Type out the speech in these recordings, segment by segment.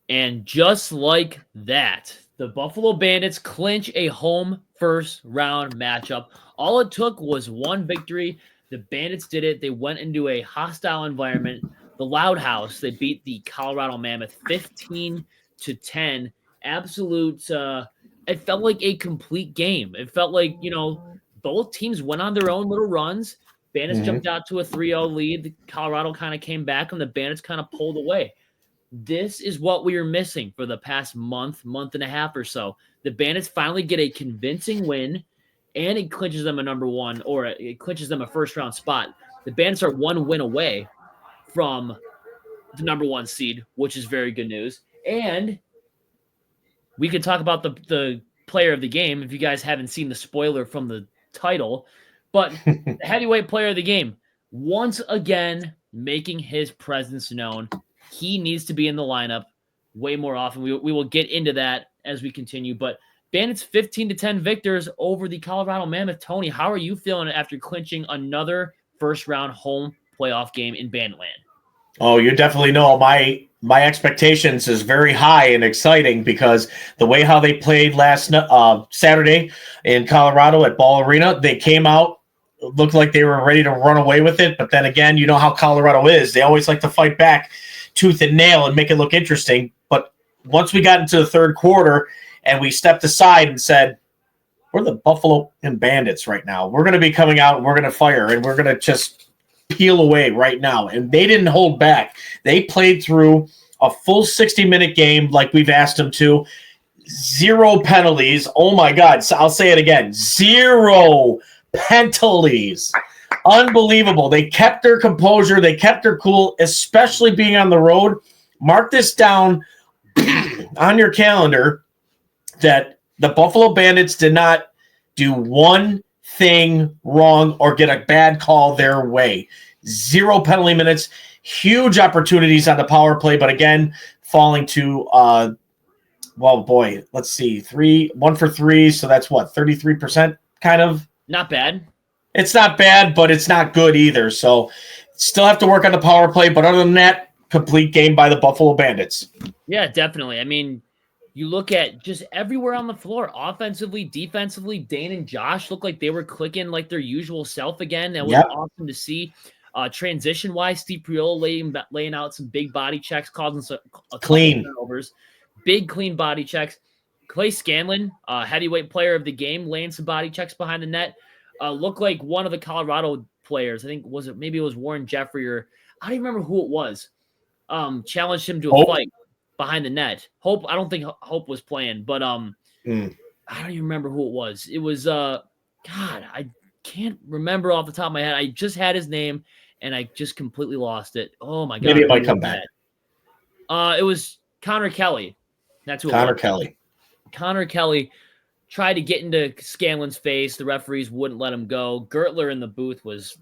And just like that, the Buffalo Bandits clinch a home first round matchup. All it took was one victory. The Bandits did it. They went into a hostile environment, the Loud House. They beat the Colorado Mammoth 15-10. Absolute. It felt like a complete game. It felt like, both teams went on their own little runs. Bandits jumped out to a 3-0 lead. The Colorado kind of came back, and the Bandits kind of pulled away. This is what we were missing for the past month and a half or so. The Bandits finally get a convincing win, and it clinches them a number one, or it clinches them a first-round spot. The Bandits are one win away from the number one seed, which is very good news. And we could talk about the player of the game if you guys haven't seen the spoiler from the title. But the heavyweight player of the game, once again, making his presence known. He needs to be in the lineup way more often. We will get into that as we continue. But Bandits 15-10 victors over the Colorado Mammoth. Tony, how are you feeling after clinching another first-round home playoff game in Banditland? Oh, you definitely know my expectations is very high and exciting because the way how they played last Saturday in Colorado at Ball Arena, they came out, looked like they were ready to run away with it. But then again, you know how Colorado is. They always like to fight back tooth and nail and make it look interesting. But once we got into the third quarter and we stepped aside and said, we're the Buffalo and Bandits right now. We're going to be coming out and we're going to fire and we're going to just peel away right now. And they didn't hold back. They played through a full 60-minute game like we've asked them to. 0 penalties. Oh, my God. So I'll say it again. 0 penalties. Unbelievable. They kept their composure. They kept their cool, especially being on the road. Mark this down on your calendar that the Buffalo Bandits did not do one thing wrong or get a bad call their way. 0 penalty minutes, huge opportunities on the power play, but again, falling to, let's see, 1 for 3, so that's what, 33% kind of? Not bad. It's not bad, but it's not good either. So still have to work on the power play. But other than that, complete game by the Buffalo Bandits. Yeah, definitely. I mean, you look at just everywhere on the floor, offensively, defensively, Dane and Josh look like they were clicking like their usual self again. That was awesome to see. Transition-wise, Steve Priolo laying out some big body checks, causing some clean turnovers. Big, clean body checks. Clay Scanlan'd, heavyweight player of the game, laying some body checks behind the net. Looked like one of the Colorado players, I think maybe it was Warren Jeffrey, or I don't even remember who it was, challenged him to a fight behind the net. Hope, I don't think Hope was playing, but I don't even remember who it was. It was God, I can't remember off the top of my head. I just had his name and I just completely lost it. Oh my God. Maybe it might come back. It was Connor Kelly. That's who it Connor was. Kelly. Connor Kelly tried to get into Scanlan's face. The referees wouldn't let him go. Gertler in the booth was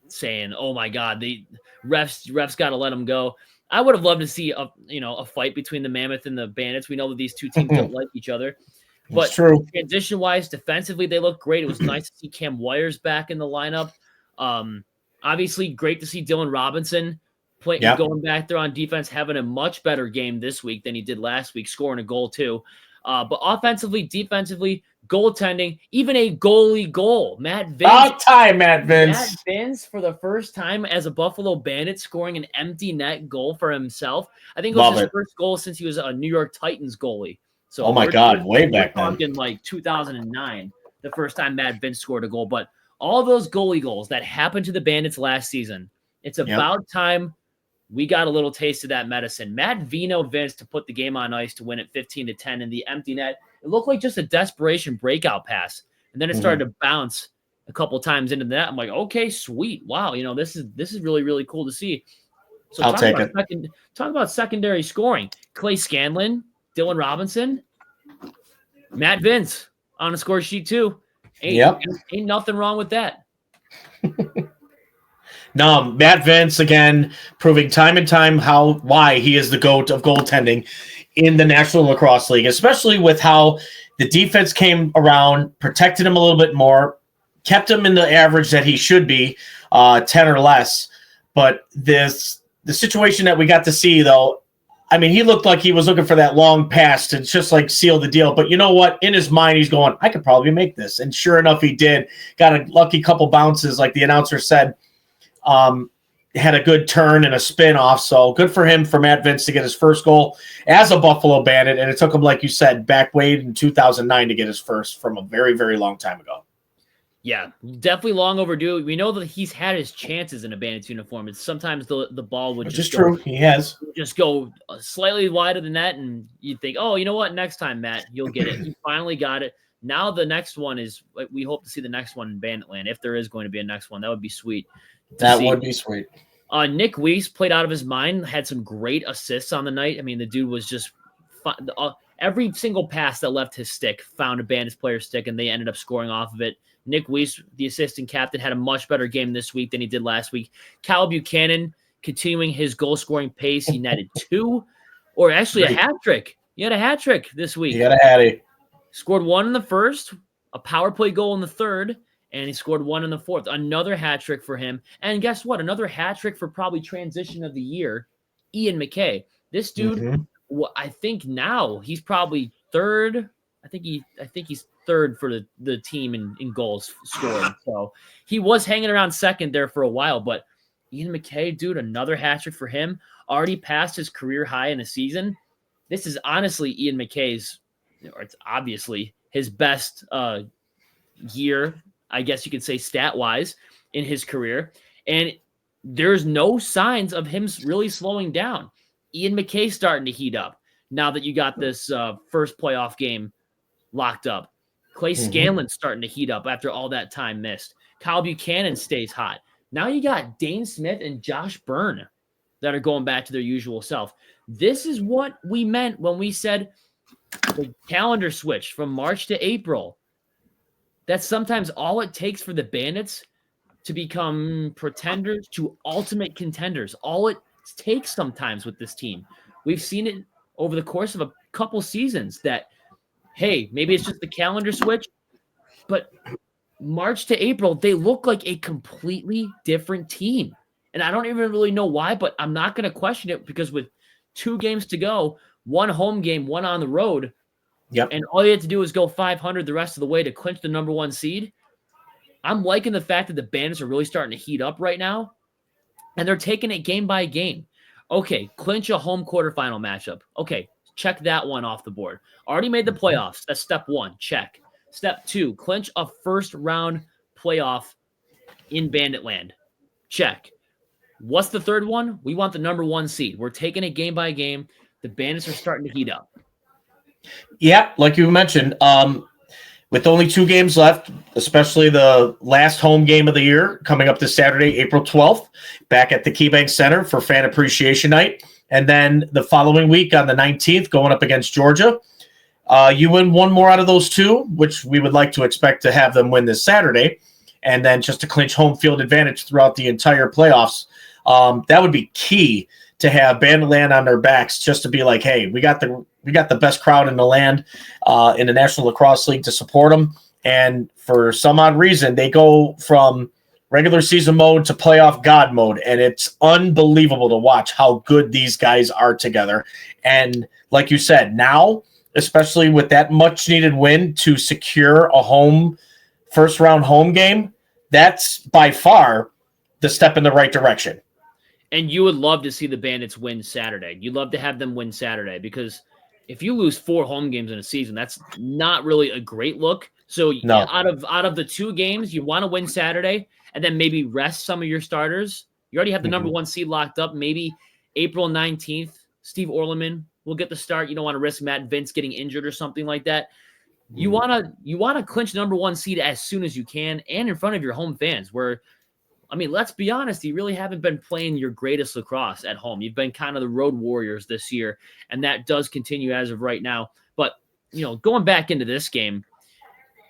saying, "Oh my God, the refs got to let him go." I would have loved to see a fight between the Mammoth and the Bandits. We know that these two teams don't like each other, but transition-wise, defensively, they look great. It was nice to see Cam Wires back in the lineup. Obviously, great to see Dylan Robinson going back there on defense, having a much better game this week than he did last week, scoring a goal too. But offensively, defensively, goaltending, even a goalie goal. Matt Vince. About time, Matt Vince. Matt Vince, for the first time as a Buffalo Bandit, scoring an empty net goal for himself. I think it was his first goal since he was a New York Titans goalie. So, oh my God, way back then. In like 2009, the first time Matt Vince scored a goal. But all those goalie goals that happened to the Bandits last season, it's about time we got a little taste of that medicine. Matt vinoed Vince to put the game on ice to win it 15-10 in the empty net. It looked like just a desperation breakout pass. And then it started to bounce a couple times into the net. I'm like, okay, sweet. Wow. This is really, really cool to see. So I'll take it. Talk about secondary scoring. Clay Scanlan'd, Dylan Robinson, Matt Vince on the score sheet too. Ain't nothing wrong with that. No, Matt Vince, again, proving time and time why he is the GOAT of goaltending in the National Lacrosse League, especially with how the defense came around, protected him a little bit more, kept him in the average that he should be, 10 or less. But the situation that we got to see, though, I mean, he looked like he was looking for that long pass to just like seal the deal. But you know what? In his mind, he's going, I could probably make this. And sure enough, he did. Got a lucky couple bounces, like the announcer said. Had a good turn and a spin off. So good for him, for Matt Vince, to get his first goal as a Buffalo Bandit. And it took him, like you said, back way in 2009 to get his first from a very, very long time ago. Yeah, definitely long overdue. We know that he's had his chances in a Bandits uniform. It's sometimes the ball would just true. He has just go slightly wider than that, and you'd think, oh, you know what? Next time, Matt, you'll get it. He finally got it. Now the next one is, we hope to see the next one in Banditland. If there is going to be a next one, that would be sweet. That would be sweet. Nick Weiss played out of his mind, had some great assists on the night. I mean, the dude was just every single pass that left his stick found a Bandits player's stick, and they ended up scoring off of it. Nick Weiss, the assistant captain, had a much better game this week than he did last week. Cal Buchanan continuing his goal-scoring pace. He netted 2, or actually a hat trick. He had a hat trick this week. He had a hattie. Scored 1 in the first, a power play goal in the third, and he scored 1 in the fourth. Another hat trick for him. And guess what? Another hat trick for probably transition of the year, Ian McKay. This dude, I think now he's probably third. I think he's third for the team in goals scored. So he was hanging around second there for a while. But Ian McKay, dude, another hat trick for him. Already passed his career high in a season. This is honestly Ian McKay's, or it's obviously his best year, I guess you could say, stat-wise, in his career. And there's no signs of him really slowing down. Ian McKay starting to heat up now that you got this first playoff game locked up. Clay Scanlan'd starting to heat up after all that time missed. Kyle Buchanan stays hot. Now you got Dane Smith and Josh Byrne that are going back to their usual self. This is what we meant when we said the calendar switch from March to April. That's sometimes all it takes for the Bandits to become pretenders to ultimate contenders. All it takes sometimes with this team. We've seen it over the course of a couple seasons that, hey, maybe it's just the calendar switch, but March to April, they look like a completely different team. And I don't even really know why, but I'm not going to question it, because with 2 games to go, 1 home game, 1 on the road, and all you have to do is go 500 the rest of the way to clinch the number 1 seed. I'm liking the fact that the Bandits are really starting to heat up right now, and they're taking it game by game. Okay, clinch a home quarterfinal matchup. Okay, check that one off the board. Already made the playoffs. That's step 1. Check. Step 2, clinch a first-round playoff in Banditland. Check. What's the third one? We want the number 1 seed. We're taking it game by game. The Bandits are starting to heat up. Yeah, like you mentioned, with only 2 games left, especially the last home game of the year coming up this Saturday, April 12th, back at the KeyBank Center for Fan Appreciation Night. And then the following week on the 19th, going up against Georgia. You win 1 more out of those 2, which we would like to expect to have them win this Saturday, and then just to clinch home field advantage throughout the entire playoffs. That would be key, to have Banditland on their backs, just to be like, hey, we got the best crowd in the land in the National Lacrosse League to support them. And for some odd reason, they go from regular season mode to playoff God mode, and it's unbelievable to watch how good these guys are together. And like you said, now, especially with that much needed win to secure a first round home game, that's by far the step in the right direction. And you would love to see the Bandits win Saturday. You'd love to have them win Saturday, because if you lose 4 home games in a season, that's not really a great look. So no. out of the 2 games, you want to win Saturday and then maybe rest some of your starters. You already have the number 1 seed locked up. Maybe April 19th, Steve Orleman will get the start. You don't want to risk Matt Vince getting injured or something like that. You want to clinch number 1 seed as soon as you can, and in front of your home fans, where, I mean, let's be honest, you really haven't been playing your greatest lacrosse at home. You've been kind of the road warriors this year, and that does continue as of right now. But, going back into this game,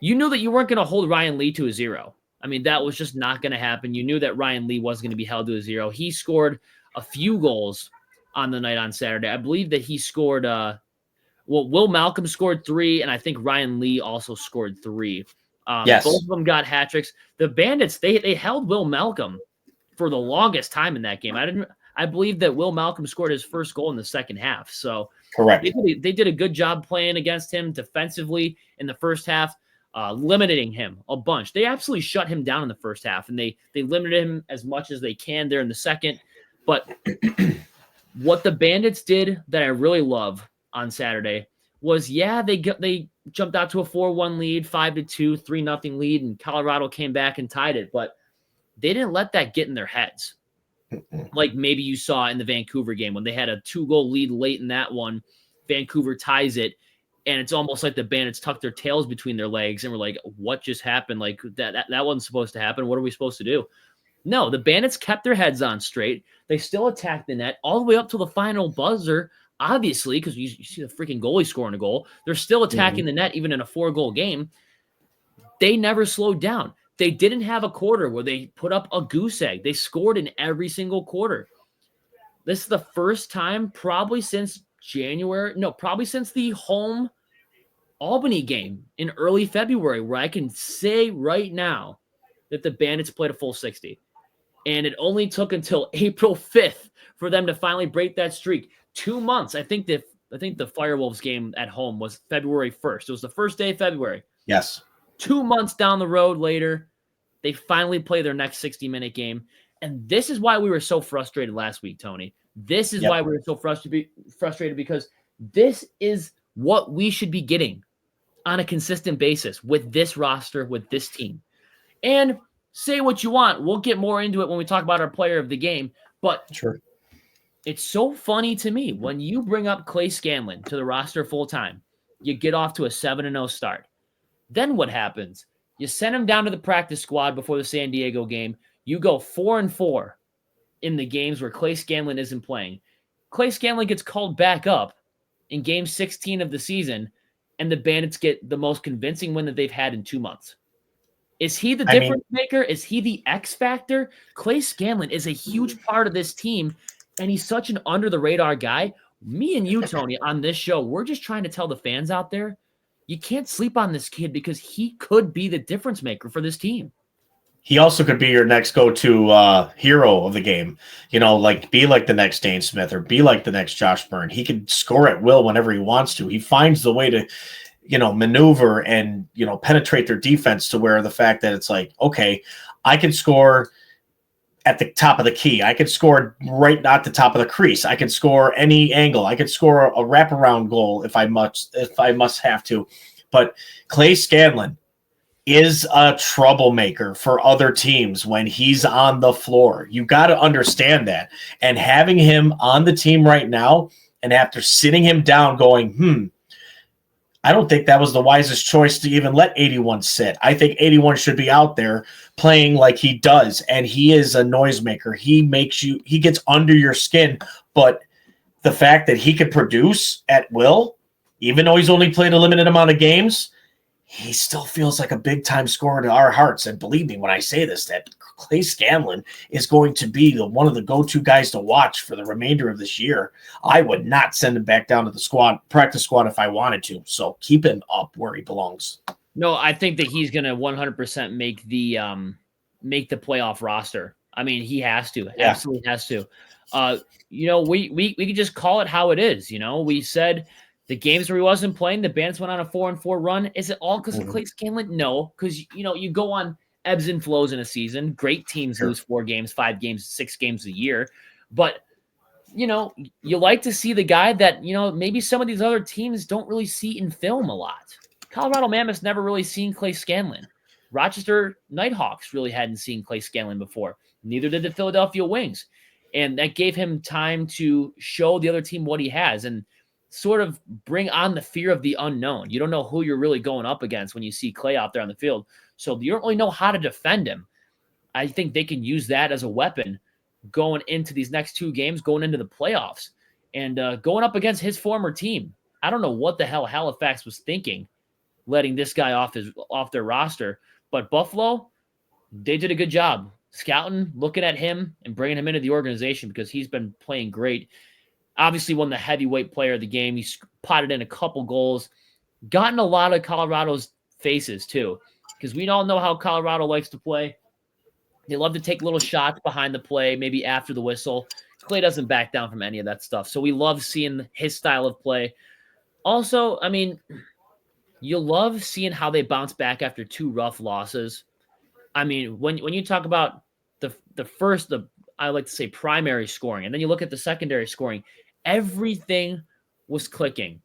you knew that you weren't going to hold Ryan Lee to a 0. I mean, that was just not going to happen. You knew that Ryan Lee wasn't going to be held to a 0. He scored a few goals on the night on Saturday. I believe that he scored Will Malcolm scored 3, and I think Ryan Lee also scored 3. Yes. Both of them got hat tricks. The Bandits, they held Will Malcolm for the longest time in that game. I I believe that Will Malcolm scored his first goal in the second half. So Correct. they did a good job playing against him defensively in the first half, limiting him a bunch. They absolutely shut him down in the first half, and they limited him as much as they can there in the second. But what the Bandits did that I really love on Saturday was, they jumped out to a 4-1 lead, 5-2, 3-0 lead, and Colorado came back and tied it. But they didn't let that get in their heads. Like maybe you saw in the Vancouver game when they had a 2-goal lead late in that one. Vancouver ties it, and it's almost like the Bandits tucked their tails between their legs and were like, what just happened? Like that wasn't supposed to happen. What are we supposed to do? No, the Bandits kept their heads on straight. They still attacked the net all the way up to the final buzzer, obviously, because you see the freaking goalie scoring a goal. They're still attacking the net even in a 4-goal game. They never slowed down. They didn't have a quarter where they put up a goose egg. They scored in every single quarter. This is the first time probably since the home Albany game in early February where I can say right now that the Bandits played a full 60. And it only took until April 5th for them to finally break that streak. 2 months. I think the Firewolves game at home was February 1st. It was the first day of February. Yes. 2 months down the road later, they finally play their next 60-minute game. And this is why we were so frustrated last week, Tony. This is why we were so frustrated, because this is what we should be getting on a consistent basis with this roster, with this team. And say what you want. We'll get more into it when we talk about our player of the game. But sure, it's so funny to me when you bring up Clay Scanlan'd to the roster full-time, you get off to a 7-0 start. Then what happens? You send him down to the practice squad before the San Diego game. You go 4-4 in the games where Clay Scanlan'd isn't playing. Clay Scanlan'd gets called back up in game 16 of the season, and the Bandits get the most convincing win that they've had in 2 months. Is he the difference maker? Is he the X factor? Clay Scanlan'd is a huge part of this team, and he's such an under-the-radar guy. Me and you, Tony, on this show, we're just trying to tell the fans out there, you can't sleep on this kid because he could be the difference maker for this team. He also could be your next go-to hero of the game. You know, like be like the next Dane Smith or be like the next Josh Byrne. He can score at will whenever he wants to. He finds the way to, maneuver and, penetrate their defense to where the fact that it's like, okay, I can score at the top of the key. I could score right at the top of the crease. I could score any angle. I could score a wraparound goal if I must have to. But Clay Scanlan'd is a troublemaker for other teams when he's on the floor. You got to understand that. And having him on the team right now, and after sitting him down going, I don't think that was the wisest choice to even let 81 sit. I think 81 should be out there playing like he does. And he is a noisemaker. He gets under your skin. But the fact that he could produce at will, even though he's only played a limited amount of games, he still feels like a big-time scorer to our hearts. And believe me when I say this, that Clay Scanlan'd is going to be one of the go-to guys to watch for the remainder of this year. I would not send him back down to the practice squad if I wanted to. So keep him up where he belongs. No, I think that he's going to 100% make the playoff roster. I mean, he has to. Yeah. Absolutely has to. We could just call it how it is. We said the games where he wasn't playing, the Bandits went on a 4-4 run. Is it all because of Clay Scanlan'd? No, because you go on ebbs and flows in a season. Great teams lose 4 games, 5 games, 6 games a year. But you like to see the guy that maybe some of these other teams don't really see in film a lot. Colorado Mammoth's never really seen Clay Scanlan'd. Rochester Nighthawks really hadn't seen Clay Scanlan'd before. Neither did the Philadelphia Wings. And that gave him time to show the other team what he has and sort of bring on the fear of the unknown. You don't know who you're really going up against when you see Clay out there on the field. So you don't really know how to defend him. I think they can use that as a weapon going into these next 2 games, going into the playoffs, and going up against his former team. I don't know what the hell Halifax was thinking, letting this guy off their roster. But Buffalo, they did a good job scouting, looking at him, and bringing him into the organization because he's been playing great. Obviously won the heavyweight player of the game. He's potted in a couple goals, gotten a lot of Colorado's faces too, because we all know how Colorado likes to play. They love to take little shots behind the play, maybe after the whistle, Clay doesn't back down from any of that stuff. So we love seeing his style of play. Also, I mean, you love seeing how they bounce back after 2 rough losses. I mean, when you talk about I like to say primary scoring, and then you look at the secondary scoring, everything was clicking.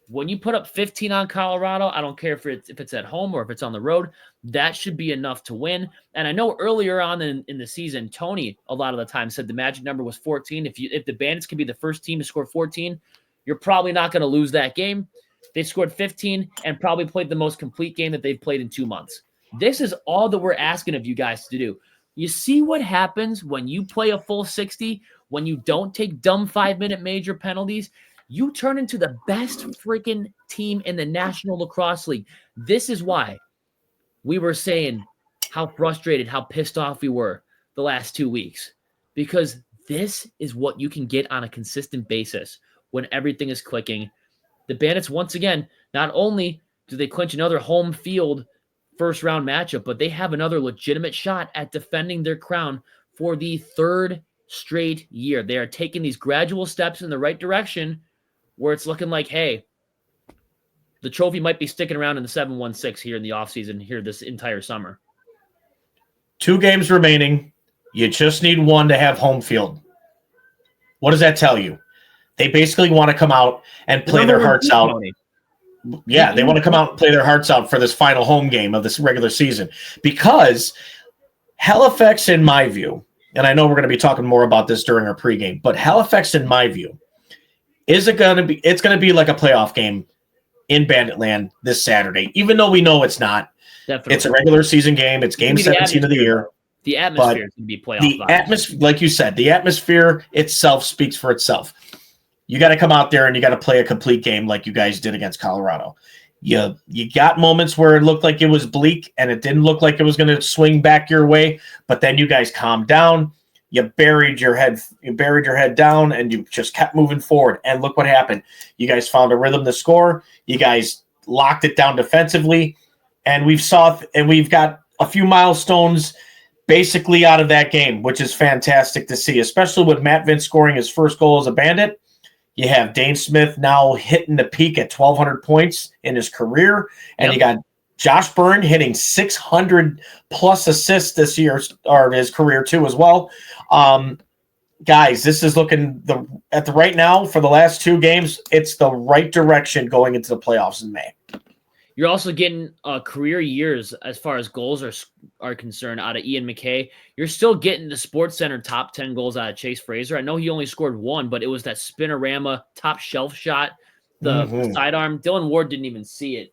When you put up 15 on Colorado, I don't care if it's at home or if it's on the road, that should be enough to win. And I know earlier on in the season, Tony a lot of the time said the magic number was 14. If the Bandits can be the first team to score 14, you're probably not going to lose that game. They scored 15 and probably played the most complete game that they've played in 2 months. This is all that we're asking of you guys to do. You see what happens when you play a full 60, when you don't take dumb 5-minute major penalties? You turn into the best freaking team in the National Lacrosse League. This is why we were saying how frustrated, how pissed off we were the last 2 weeks. Because this is what you can get on a consistent basis when everything is clicking. The Bandits, once again, not only do they clinch another home field first-round matchup, but they have another legitimate shot at defending their crown for the 3rd straight year. They are taking these gradual steps in the right direction where it's looking like, hey, the trophy might be sticking around in the 7-1-6 here in the offseason here this entire summer. 2 games remaining. You just need one to have home field. What does that tell you? They basically want to come out and play their hearts out. Tony. Yeah, they want to come out and play their hearts out for this final home game of this regular season. Because Halifax, in my view, and I know we're going to be talking more about this during our pregame, but Halifax, in my view, it's going to be like a playoff game in Banditland this Saturday, even though we know it's not. Definitely. It's a regular season game. It's game 17 of the year. The atmosphere is going to be playoff. The atmosphere, like you said, the atmosphere itself speaks for itself. You got to come out there and you got to play a complete game like you guys did against Colorado. You got moments where it looked like it was bleak and it didn't look like it was going to swing back your way, but then you guys calmed down. You buried your head down and you just kept moving forward. And look what happened. You guys found a rhythm to score. You guys locked it down defensively. And we've got a few milestones basically out of that game, which is fantastic to see, especially with Matt VINC scoring his first goal as a Bandit. You have Dane Smith now hitting the peak at 1,200 points in his career. And You got Josh Byrne hitting 600-plus assists this year, or his career too as well. Guys, this is looking right now for the last 2 games, it's the right direction going into the playoffs in May. You're also getting career years as far as goals are concerned out of Ian McKay. You're still getting the SportsCenter top 10 goals out of Chase Fraser. I know he only scored 1, but it was that spinorama top shelf shot, the sidearm. Dylan Ward didn't even see it.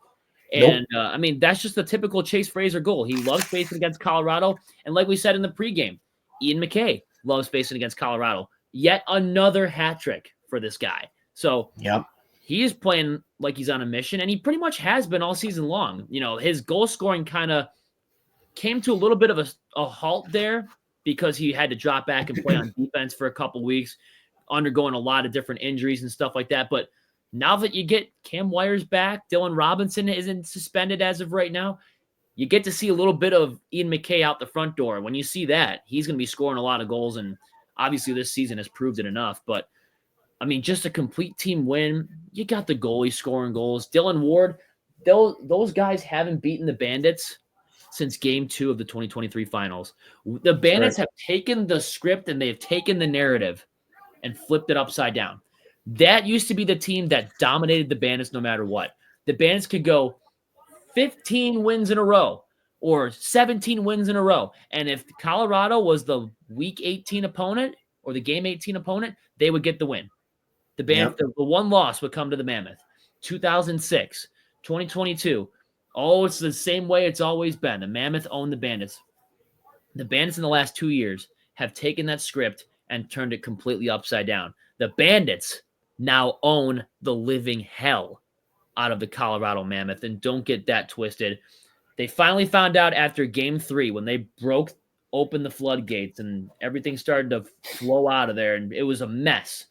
And, nope. I mean, that's just the typical Chase Fraser goal. He loves facing against Colorado. And like we said in the pregame, Ian McKay loves facing against Colorado. Yet another hat trick for this guy. So he is playing like he's on a mission, and he pretty much has been all season long. You know, his goal scoring kind of came to a little bit of a halt there because he had to drop back and play on defense for a couple weeks, undergoing a lot of different injuries and stuff like that. But now that you get Cam Wires back, Dylan Robinson isn't suspended as of right now, you get to see a little bit of Ian McKay out the front door. When you see that, he's going to be scoring a lot of goals, and obviously this season has proved it enough. But, I mean, just a complete team win. You got the goalie scoring goals. Dylan Ward, those guys haven't beaten the Bandits since Game 2 of the 2023 finals. The Bandits have taken the script and they've taken the narrative and flipped it upside down. That used to be the team that dominated the Bandits no matter what. The Bandits could go 15 wins in a row or 17 wins in a row. And if Colorado was the week 18 opponent or the game 18 opponent, they would get the win. The Bandits, the one loss would come to the Mammoth. 2006, 2022. Oh, it's the same way it's always been. The Mammoth owned the Bandits. The Bandits in the last 2 years have taken that script and turned it completely upside down. The Bandits now own the living hell out of the Colorado Mammoth, and don't get that twisted. They finally found out after Game 3 when they broke open the floodgates and everything started to flow out of there, and it was a mess.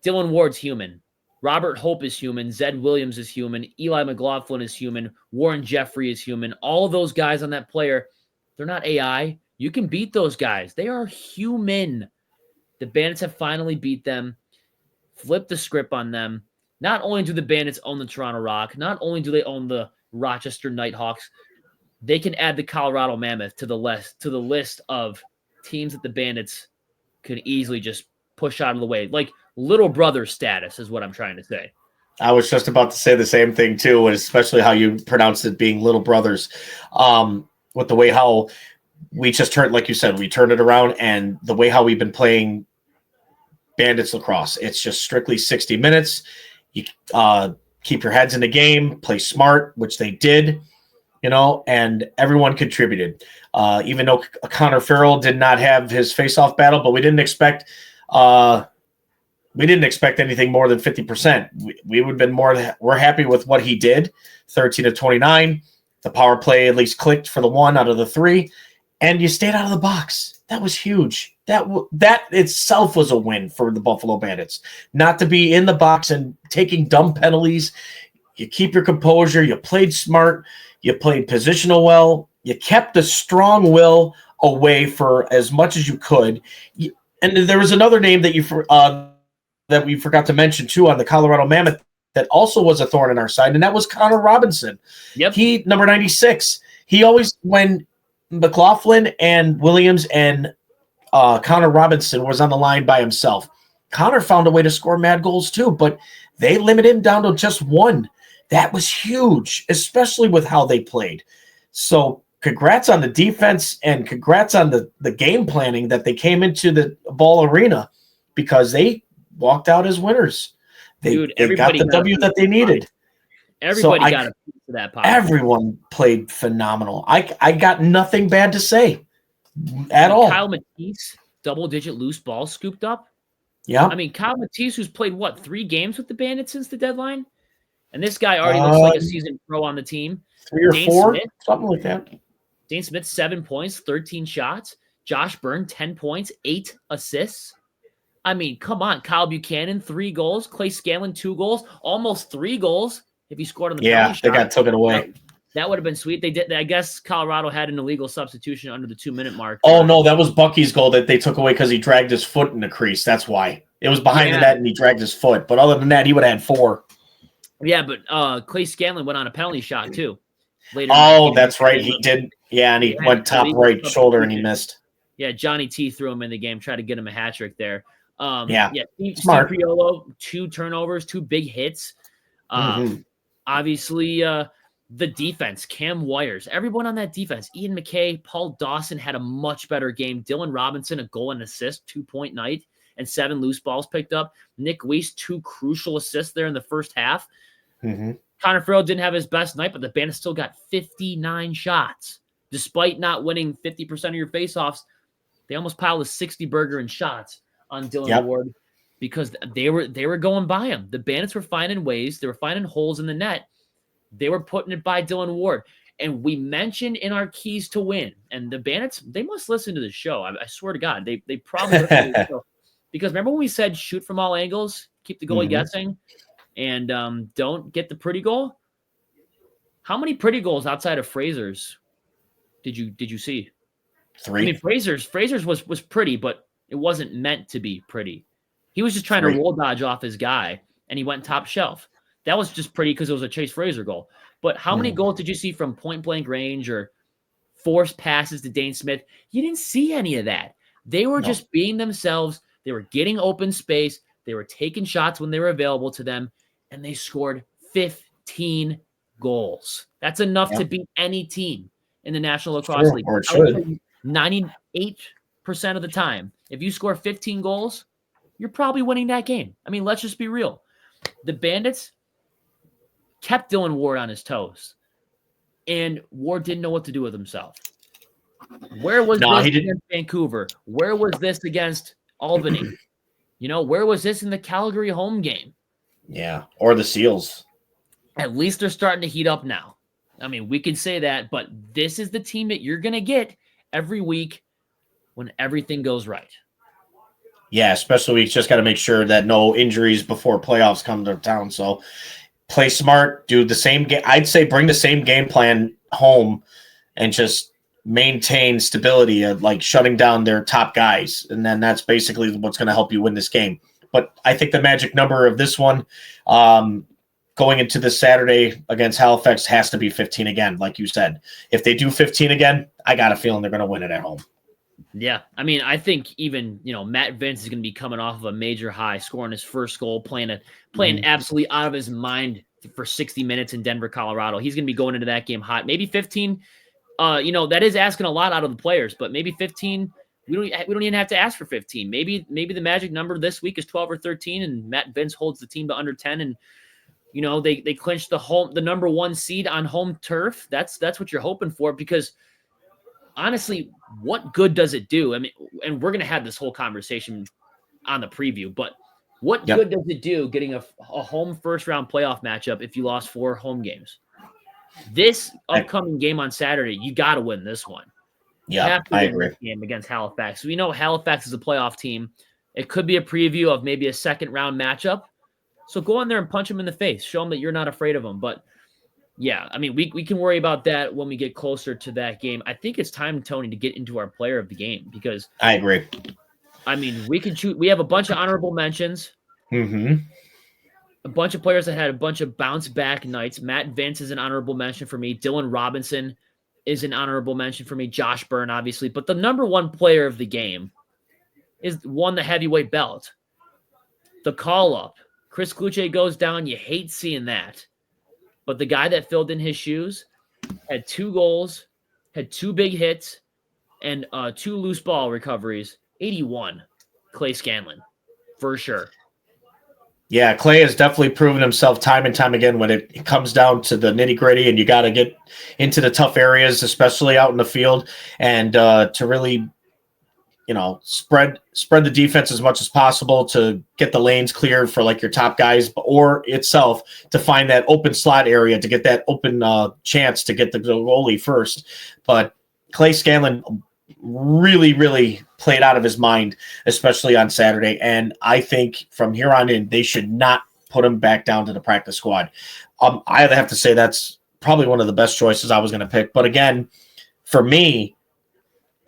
Dylan Ward's human. Robert Hope is human. Zed Williams is human. Eli McLaughlin is human. Warren Jeffrey is human. All of those guys on that player, they're not AI. You can beat those guys. They are human. The Bandits have finally beat them, flipped the script on them. Not only do the Bandits own the Toronto Rock, not only do they own the Rochester Nighthawks, they can add the Colorado Mammoth to the list of teams that the Bandits could easily just push out of the way. Like little brother status is what I'm trying to say. I was just about to say the same thing too, and especially how you pronounced it being little brothers. With the way how we just turned, like you said, we turned it around, and the way how we've been playing Bandits lacrosse, it's just strictly 60 minutes. You keep your heads in the game, play smart, which they did, and everyone contributed. Even though Connor Farrell did not have his face-off battle, but we didn't expect anything more than 50%. We would have been we're happy with what he did, 13-29. The power play at least clicked for the 1 out of the 3, and you stayed out of the box. That was huge. That itself was a win for the Buffalo Bandits. Not to be in the box and taking dumb penalties. You keep your composure. You played smart. You played positional well. You kept the strong will away for as much as you could. And there was another name that we forgot to mention too on the Colorado Mammoth that also was a thorn in our side, and that was Connor Robinson. Yep. He, number 96. He always, when McLaughlin and Williams and Connor Robinson was on the line by himself, Connor found a way to score mad goals too, but they limited him down to just 1. That was huge, especially with how they played. So congrats on the defense and congrats on the game planning that they came into the Ball Arena, because they walked out as winners. They got the W that they needed. Everybody got a piece of that pie. Everyone played phenomenal. I got nothing bad to say at all. Kyle Matisse, double-digit loose balls scooped up. Yeah. I mean, Kyle Matisse, who's played, 3 games with the Bandits since the deadline? And this guy already looks like a seasoned pro on the team. 3 or 4, something like that. Dane Smith, 7 points, 13 shots. Josh Byrne, 10 points, 8 assists. I mean, come on. Kyle Buchanan, 3 goals. Clay Scanlan'd, 2 goals. Almost 3 goals if he scored on the penalty shot. They got taken away. That would have been sweet. They did. I guess Colorado had an illegal substitution under the 2-minute mark. Oh, no, that was Bucky's goal that they took away because he dragged his foot in the crease. That's why. It was behind the net and he dragged his foot. But other than that, he would have had 4. Yeah, but Clay Scanlan'd went on a penalty shot too. Later that's right. He did. Yeah, and he went top right shoulder and he missed. Yeah, Johnny T threw him in the game, tried to get him a hat trick there. Steve Smart. Priolo, 2 turnovers, 2 big hits. Obviously, the defense, Cam Wires, everyone on that defense, Ian McKay, Paul Dawson had a much better game. Dylan Robinson, a goal and assist, 2-point night, and 7 loose balls picked up. Nick Weiss, 2 crucial assists there in the first half. Connor Farrell didn't have his best night, but the Bandits still got 59 shots. Despite not winning 50% of your faceoffs, they almost piled a 60-burger in shots on Dylan Ward because they were going by him. The Bandits were finding ways. They were finding holes in the net. They were putting it by Dylan Ward. And we mentioned in our keys to win, and the Bandits, they must listen to the show. I swear to God, they probably listen to the show. Because remember when we said shoot from all angles, keep the goalie guessing, and don't get the pretty goal? How many pretty goals outside of Fraser's did you see? 3. I mean, Fraser's was pretty, but it wasn't meant to be pretty. He was just trying to roll dodge off his guy, and he went top shelf. That was just pretty because it was a Chase Fraser goal. But how many goals did you see from point-blank range or forced passes to Dane Smith? You didn't see any of that. They were just being themselves. They were getting open space. They were taking shots when they were available to them, and they scored 15 goals. That's enough to beat any team in the National Lacrosse League. Or it should. 98% of the time, if you score 15 goals, you're probably winning that game. I mean, let's just be real. The Bandits kept Dylan Ward on his toes, and Ward didn't know what to do with himself. Where was this against Vancouver? Where was this against Albany? Where was this in the Calgary home game? Yeah, or the Seals. At least they're starting to heat up now. I mean, we can say that, but this is the team that you're going to get every week when everything goes right. Yeah, especially we just got to make sure that no injuries before playoffs come to town. So play smart, do the same game. I'd say bring the same game plan home and just maintain stability of like shutting down their top guys. And then that's basically what's going to help you win this game. But I think the magic number of this one going into this Saturday against Halifax has to be 15 again, like you said. If they do 15 again, I got a feeling they're going to win it at home. Yeah, I mean, I think even, Matt Vince is going to be coming off of a major high, scoring his first goal, playing absolutely out of his mind for 60 minutes in Denver, Colorado. He's going to be going into that game hot. Maybe 15, that is asking a lot out of the players, but maybe 15, we don't even have to ask for 15. Maybe the magic number this week is 12 or 13, and Matt Vince holds the team to under 10, and they clinched the number 1 seed on home turf. That's what you're hoping for, because honestly, what good does it do? I mean, and we're going to have this whole conversation on the preview, but what good does it do getting a home first-round playoff matchup if you lost 4 home games? This upcoming game on Saturday, you got to win this one. Yeah, I agree. Game against Halifax. We know Halifax is a playoff team. It could be a preview of maybe a second-round matchup. So go in there and punch them in the face. Show them that you're not afraid of them. But yeah, I mean, we can worry about that when we get closer to that game. I think it's time, Tony, to get into our player of the game, because I agree. I mean, we can choose. We have a bunch of honorable mentions. Mm-hmm. A bunch of players that had a bunch of bounce back nights. Matt Vince is an honorable mention for me. Dylan Robinson is an honorable mention for me. Josh Byrne, obviously. But the number 1 player of the game is won the heavyweight belt. The call-up. Chris Kluche goes down. You hate seeing that. But the guy that filled in his shoes had 2 goals, had 2 big hits, and 2 loose ball recoveries. 81, Clay Scanlan'd, for sure. Yeah, Clay has definitely proven himself time and time again when it comes down to the nitty-gritty, and you got to get into the tough areas, especially out in the field, and to really, spread the defense as much as possible to get the lanes cleared for like your top guys, or itself to find that open slot area to get that open chance to get the goalie first. But Clay Scanlan'd really, really played out of his mind, especially on Saturday. And I think from here on in, they should not put him back down to the practice squad. I have to say that's probably one of the best choices I was going to pick. But again, for me,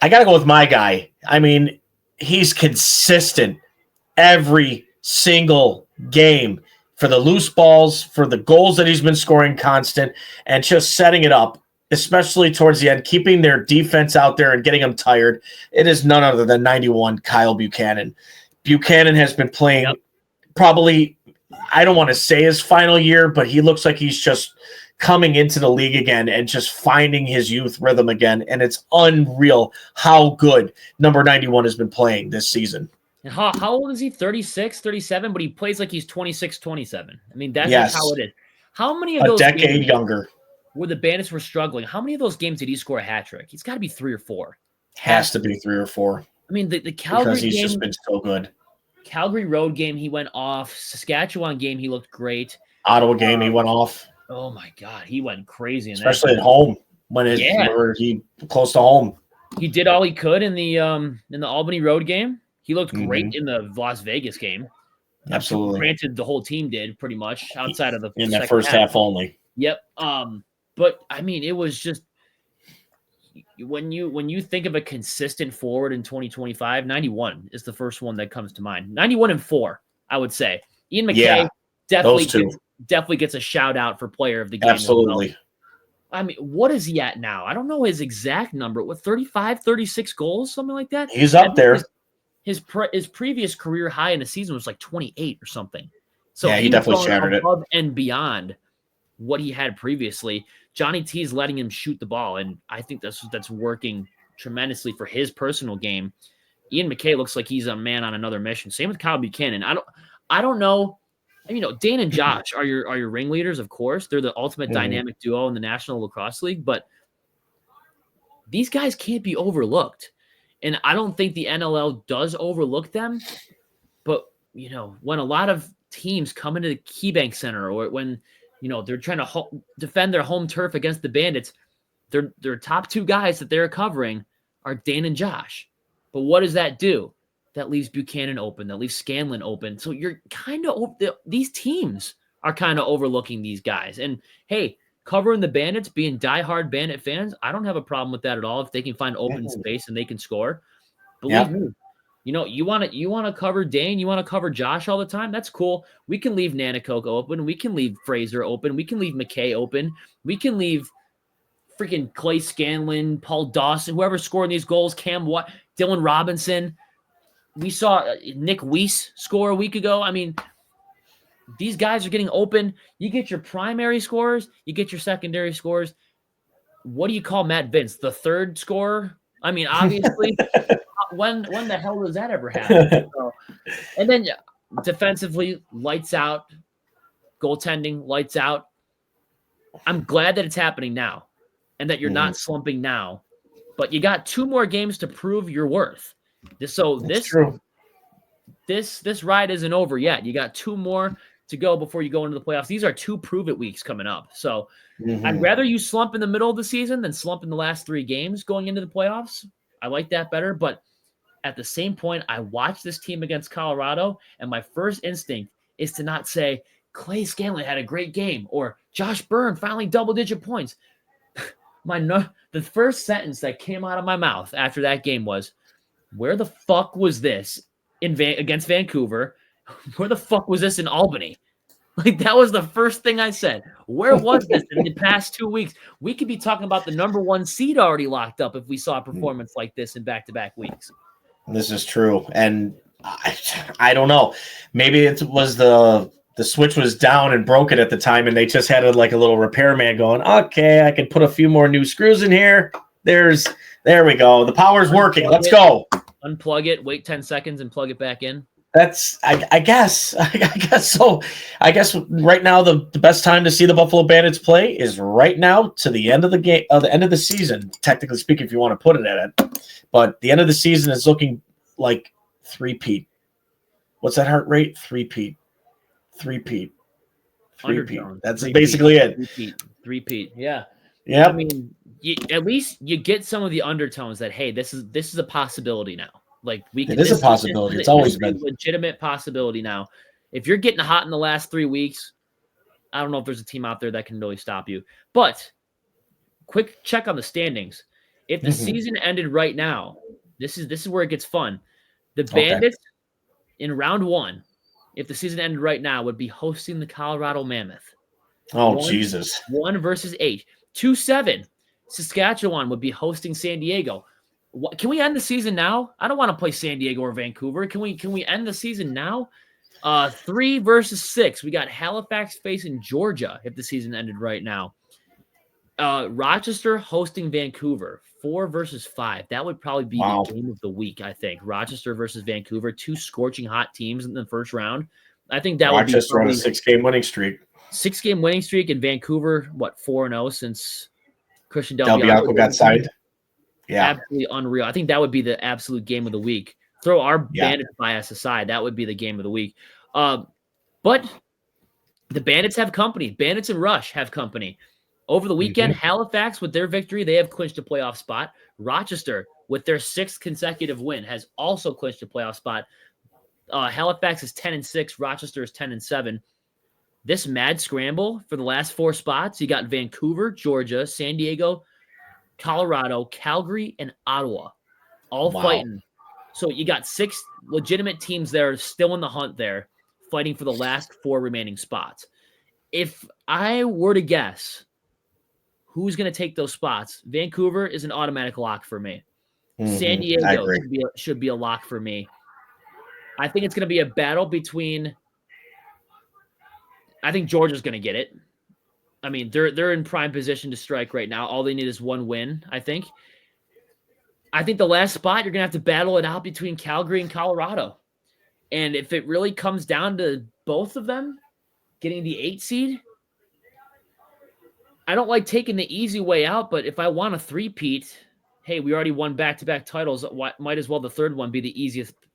I got to go with my guy. I mean, he's consistent every single game for the loose balls, for the goals that he's been scoring constant, and just setting it up, especially towards the end, keeping their defense out there and getting them tired. It is none other than 91 Kyle Buchanan. Buchanan has been playing probably, I don't want to say his final year, but he looks like he's just coming into the league again and just finding his youth rhythm again. And it's unreal how good number 91 has been playing this season. And how old is he? 36, 37, but he plays like he's 26, 27. I mean, that's Yes. how it is. How many of those decade games younger where the Bandits were struggling, how many of those games did he score a hat trick? He's got to be 3 or 4. Has to be 3 or 4. I mean, the Calgary because he's game, just been so good. Calgary road game, he went off. Saskatchewan game, he looked great. Ottawa game, he went off. Oh my God, he went crazy in especially that at home when he close to home. He did all he could in the Albany road game. He looked great in the Las Vegas game. Absolutely. Granted, the whole team did pretty much outside of the in that first half only. Yep. But I mean, it was just when you think of a consistent forward in 2025, 91 is the first one that comes to mind. 91 and 4, I would say. Ian McKay definitely gets a shout out for player of the game. Absolutely. Well. I mean, what is he at now? I don't know his exact number. What, 35, 36 goals, something like that? He's up there. His previous career high in the season was like 28 or something. So yeah, he definitely shattered it above and beyond what he had previously. Johnny T is letting him shoot the ball, and I think that's working tremendously for his personal game. Ian McKay looks like he's a man on another mission. Same with Kyle Buchanan. I don't know. Dane and Josh are your ringleaders, of course. They're the ultimate dynamic duo in the National Lacrosse League, but these guys can't be overlooked. And I don't think the NLL does overlook them. But, when a lot of teams come into the KeyBank Center or when, they're trying to defend their home turf against the Bandits, their top 2 guys that they're covering are Dane and Josh. But what does that do? That leaves Buchanan open. That leaves Scanlan'd open. So you're these teams are kind of overlooking these guys. And hey, covering the Bandits, being diehard Bandit fans, I don't have a problem with that at all. If they can find open space and they can score, believe me. You know, you want to cover Dane, you want to cover Josh all the time. That's cool. We can leave Nanacoco open. We can leave Fraser open. We can leave McKay open. We can leave freaking Clay Scanlan'd, Paul Dawson, whoever scoring these goals, Cam Watt, Dylan Robinson. We saw Nick Weiss score a week ago. I mean, these guys are getting open. You get your primary scorers, you get your secondary scorers. What do you call Matt Vince? The third scorer? I mean, obviously, when the hell does that ever happen? So, and then defensively, lights out. Goaltending, lights out. I'm glad that it's happening now and that you're not slumping now. But you got 2 more games to prove your worth. This ride isn't over yet. You got 2 more to go before you go into the playoffs. These are 2 prove-it weeks coming up. So I'd rather you slump in the middle of the season than slump in the last 3 games going into the playoffs. I like that better. But at the same point, I watched this team against Colorado, and my first instinct is to not say, Clay Scanlan'd had a great game, or Josh Byrne finally double-digit points. The first sentence that came out of my mouth after that game was, where the fuck was this against Vancouver? Where the fuck was this in Albany? Like, that was the first thing I said. Where was this in the past 2 weeks? We could be talking about the number 1 seed already locked up if we saw a performance like this in back-to-back weeks. This is true. And I don't know. Maybe it was the switch was down and broken at the time, and they just had a little repairman going, okay, I can put a few more new screws in here. There we go. The power's working. Let's go. Unplug it, wait 10 seconds, and plug it back in. That's I guess so. I guess right now the best time to see the Buffalo Bandits play is right now to the end of the game, the end of the season. Technically speaking, if you want to put it at it, but the end of the season is looking like 3-peat. What's that heart rate? 3-peat. That's basically it. 3-peat. Yeah. Yeah. I mean, at least you get some of the undertones that, hey, this is a possibility now. Like, it is a possibility. It's always been a legitimate possibility now. If you're getting hot in the last 3 weeks, I don't know if there's a team out there that can really stop you. But quick check on the standings. If the season ended right now, this is where it gets fun. The Bandits in round 1, if the season ended right now, would be hosting the Colorado Mammoth. Oh, Jesus. 1 versus 8. 2-7. Saskatchewan would be hosting San Diego. Can we end the season now? I don't want to play San Diego or Vancouver. Can we end the season now? 3 versus 6. We got Halifax facing Georgia if the season ended right now. Rochester hosting Vancouver. 4 versus 5. That would probably be the game of the week, I think. Rochester versus Vancouver. 2 scorching hot teams in the first round. I think that Rochester would be on a 6-game winning streak. 6-game winning streak, in Vancouver, 4-0 since Christian Del Bianco got signed. Yeah. Absolutely unreal. I think that would be the absolute game of the week. Throw our Bandits bias aside, that would be the game of the week. But the Bandits have company. Bandits and Rush have company. Over the weekend, Halifax, with their victory, they have clinched a playoff spot. Rochester, with their 6th consecutive win, has also clinched a playoff spot. Halifax is 10-6. Rochester is 10-7. This mad scramble for the last 4 spots, you got Vancouver, Georgia, San Diego, Colorado, Calgary, and Ottawa all fighting. So you got 6 legitimate teams there still in the hunt there, fighting for the last 4 remaining spots. If I were to guess who's going to take those spots, Vancouver is an automatic lock for me. San Diego should be a lock for me. I think it's going to be a battle between – I think Georgia's going to get it. I mean, they're in prime position to strike right now. All they need is 1 win, I think. I think the last spot, you're going to have to battle it out between Calgary and Colorado. And if it really comes down to both of them getting the 8 seed, I don't like taking the easy way out, but if I want a 3-peat, hey, we already won back-to-back titles. Might as well the 3rd one be the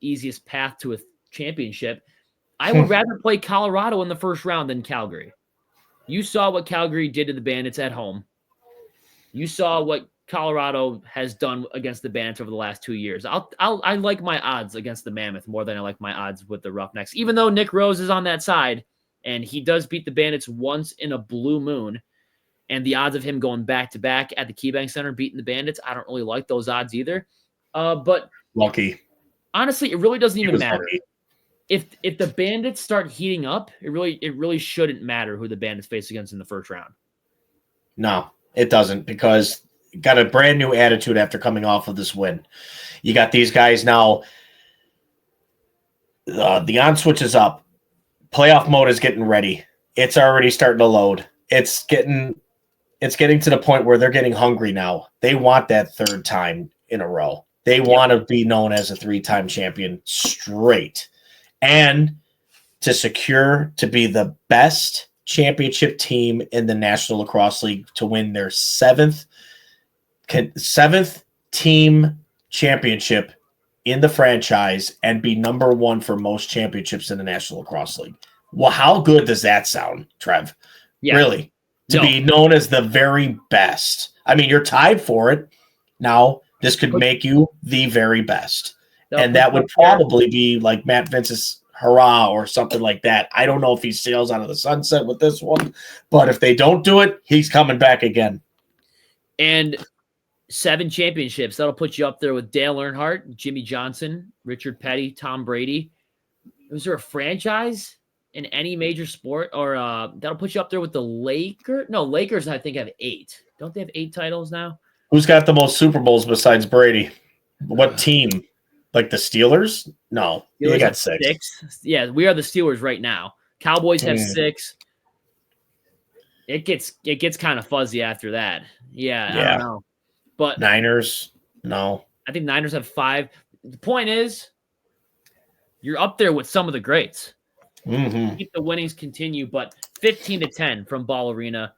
easiest path to a championship. I would rather play Colorado in the first round than Calgary. You saw what Calgary did to the Bandits at home. You saw what Colorado has done against the Bandits over the last 2 years. I like my odds against the Mammoth more than I like my odds with the Roughnecks. Even though Nick Rose is on that side, and he does beat the Bandits once in a blue moon, And the odds of him going back-to-back at the KeyBank Center beating the Bandits, I don't really like those odds either. But lucky. Honestly, it really doesn't even matter. Lucky. If the Bandits start heating up, it really shouldn't matter who the Bandits face against in the first round. No, it doesn't, because you got a brand new attitude after coming off of this win. You got these guys now. The on switch is up. Playoff mode is getting ready. It's already starting to load. It's getting to the point where they're getting hungry now. They want that third time in a row. They want to be known as a 3-time champion straight. And to secure to be the best championship team in the National Lacrosse League, to win their seventh team championship in the franchise and be number one for most championships in the National Lacrosse League. Well, how good does that sound, Trev? Yeah. Really? To be known as the very best. I mean, you're tied for it. Now, this could make you the very best. And that would probably be like Matt Vince's hurrah or something like that. I don't know if he sails out of the sunset with this one, but if they don't do it, he's coming back again. And 7 championships. That'll put you up there with Dale Earnhardt, Jimmy Johnson, Richard Petty, Tom Brady. Was there a franchise in any major sport? Or that'll put you up there with the Lakers? No, Lakers, I think, have 8. Don't they have 8 titles now? Who's got the most Super Bowls besides Brady? What team? Like the Steelers? No, they got 6. Yeah, we are the Steelers right now. Cowboys have 6. It gets kind of fuzzy after that. Yeah. I don't know. But Niners, no. I think Niners have 5. The point is, you're up there with some of the greats. Mm-hmm. Keep the winnings continue, but 15-10 from Ball Arena.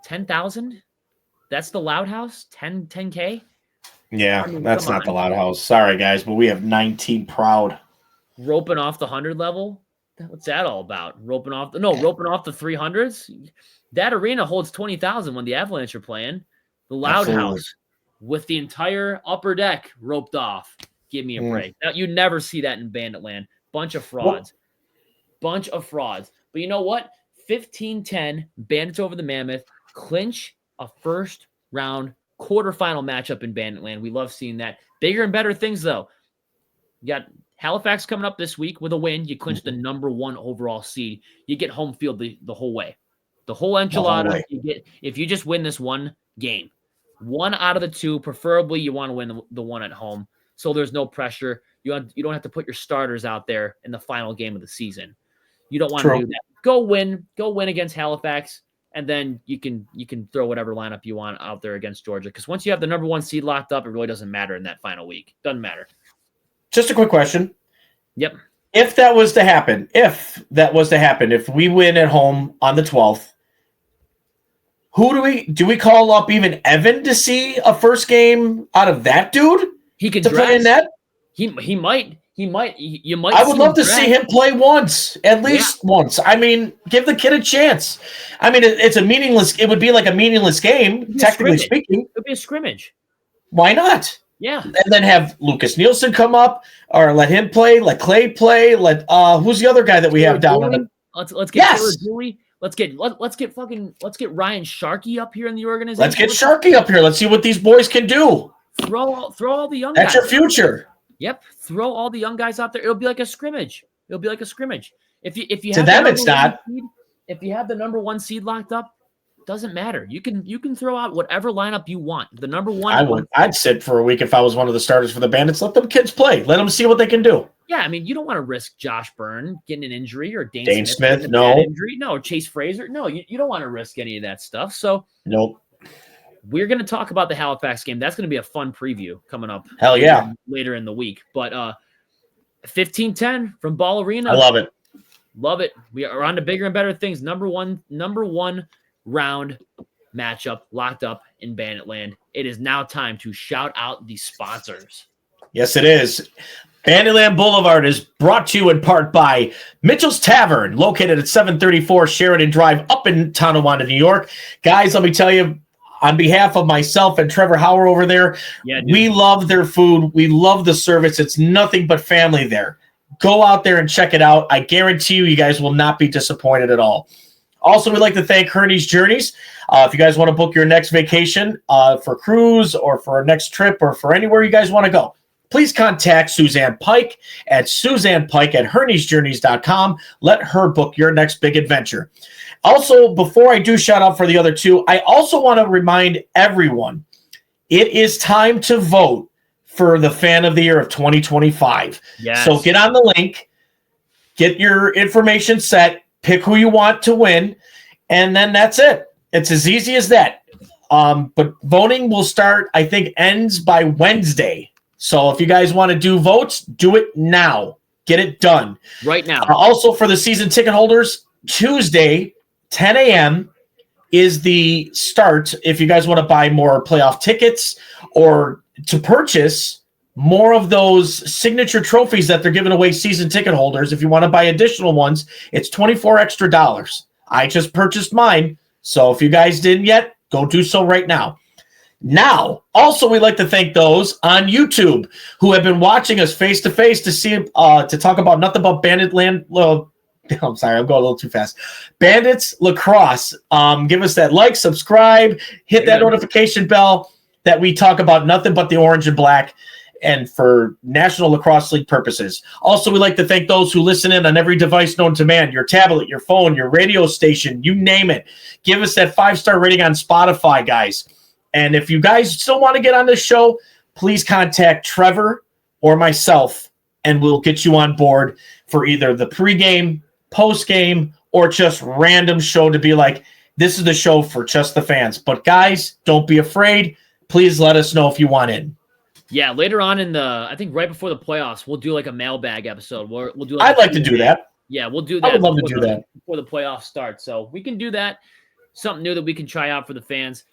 10,000? That's the Loud House? 10K? Yeah, that's not the Loud House. Sorry, guys, but we have 19 proud. Roping off the 100 level? What's that all about? Roping off the 300s? That arena holds 20,000 when the Avalanche are playing. The Loud House with the entire upper deck roped off. Give me a break. Now, you never see that in Banditland. Bunch of frauds. Bunch of frauds. But you know what? 15-10, Bandits over the Mammoth, clinch a first round quarterfinal matchup in Banditland. We love seeing that. Bigger and better things, though. You got Halifax coming up this week with a win. You clinch the number 1 overall seed. You get home field the whole way. The whole enchilada you get if you just win this one game. 1 out of the 2, preferably you want to win the one at home. So there's no pressure. You don't have to put your starters out there in the final game of the season. You don't want to do that. Go win against Halifax, and then you can throw whatever lineup you want out there against Georgia. Because once you have the number 1 seed locked up, it really doesn't matter in that final week. Doesn't matter. Just a quick question. Yep. If that was to happen, if we win at home on the 12th, who do we call up even Evan to see a first game out of that dude? He could play in that. He might. You might. I would love to see him play once, at least once. I mean, give the kid a chance. I mean, it's a meaningless. It would be like a meaningless game, technically speaking. It would be a scrimmage. Why not? Yeah. And then have Lucas Nielsen come up, or let him play. Let Clay play. Let who's the other guy that we have down on the? Let's get Taylor Dewey. Let's get Ryan Sharkey up here in the organization. Let's get Sharkey up here. Let's see what these boys can do. Throw all the young guys. That's your future. Yep. Throw all the young guys out there. It'll be like a scrimmage. If you to them it's not. If you have the number 1 seed locked up, doesn't matter. You can throw out whatever lineup you want. The number 1. I'd sit for a week if I was one of the starters for the Bandits. Let them kids play. Let them see what they can do. Yeah, I mean, you don't want to risk Josh Byrne getting an injury or Dane Smith no injury. No, Chase Fraser. No, you don't want to risk any of that stuff. So nope. We're going to talk about the Halifax game. That's going to be a fun preview coming up. Hell yeah. Later in the week. But 15-10 from Ball Arena. I love it. Love it. We are on to bigger and better things. Number one round matchup locked up in Banditland. It is now time to shout out the sponsors. Yes, it is. Banditland Boulevard is brought to you in part by Mitchell's Tavern, located at 734 Sheridan Drive up in Tonawanda, New York. Guys, let me tell you, on behalf of myself and Trevor Hauer over there, we love their food. We love the service. It's nothing but family there. Go out there and check it out. I guarantee you guys will not be disappointed at all. Also, we'd like to thank Kearney's Journeys. If you guys want to book your next vacation for cruise or for a next trip or for anywhere you guys want to go, please contact Suzanne Pike at SuzannePike@Hearney'sJourneys.com. Let her book your next big adventure. Also, before I do shout out for the other two, I also want to remind everyone, it is time to vote for the Fan of the Year of 2025. Yes. So get on the link, get your information set, pick who you want to win, and then that's it. It's as easy as that. But voting will start, I think, ends by Wednesday. So if you guys want to do votes, do it now. Get it done. Right now. Also, for the season ticket holders, Tuesday, 10 a.m. is the start if you guys want to buy more playoff tickets or to purchase more of those signature trophies that they're giving away season ticket holders. If you want to buy additional ones, it's $24 extra. I just purchased mine. So if you guys didn't yet, go do so right now. Now, also, we'd like to thank those on YouTube who have been watching us face to face to see to talk about nothing but Banditland. I'm sorry, I'm going a little too fast. Bandits Lacrosse. Give us that like, subscribe, hit that notification bell that we talk about nothing but the orange and black and for National Lacrosse League purposes. Also, we'd like to thank those who listen in on every device known to man, your tablet, your phone, your radio station, you name it. Give us that 5-star rating on Spotify, guys. And if you guys still want to get on this show, please contact Trevor or myself, and we'll get you on board for either the pregame, postgame, or just random show to be like, this is the show for just the fans. But guys, don't be afraid. Please let us know if you want in. Yeah, later on in the, I think right before the playoffs, we'll do like a mailbag episode. We'll do. Like I'd like to do that. Yeah, we'll do that. I would love to do that before the playoffs start. So we can do that. Something new that we can try out for the fans.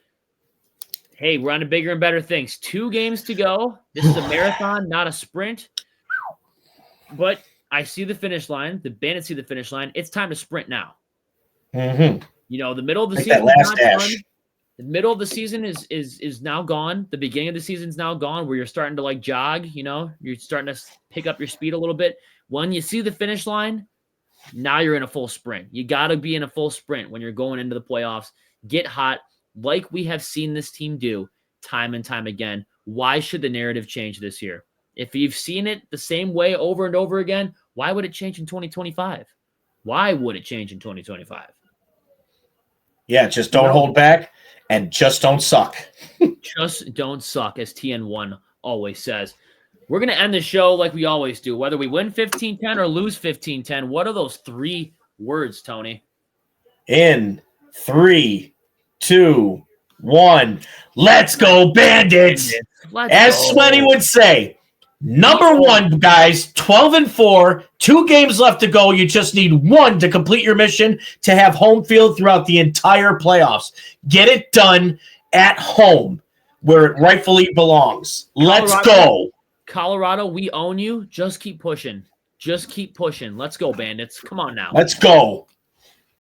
Hey, we're on to bigger and better things. 2 games to go. This is a marathon, not a sprint. But I see the finish line. The Bandits see the finish line. It's time to sprint now. Mm-hmm. You know, the middle of the Like season that is last not dash. done. The middle of the season is now gone. The beginning of the season is now gone, where you're starting to like jog. You know, you're starting to pick up your speed a little bit. When you see the finish line, now you're in a full sprint. You got to be in a full sprint when you're going into the playoffs. Get hot, like we have seen this team do time and time again. Why should the narrative change this year? If you've seen it the same way over and over again, why would it change in 2025? Why would it change in 2025? Yeah, just don't hold back and just don't suck. Just don't suck, as TN1 always says. We're going to end the show like we always do. Whether we win 15-10 or lose 15-10, what are those 3 words, Tony? In 3, 2, 1. Let's go, Bandits! As Sweaty would say, number 1, guys, 12-4, 2 games left to go. You just need 1 to complete your mission to have home field throughout the entire playoffs. Get it done at home where it rightfully belongs. Let's go. Colorado, we own you. Just keep pushing. Just keep pushing. Let's go, Bandits. Come on now. Let's go.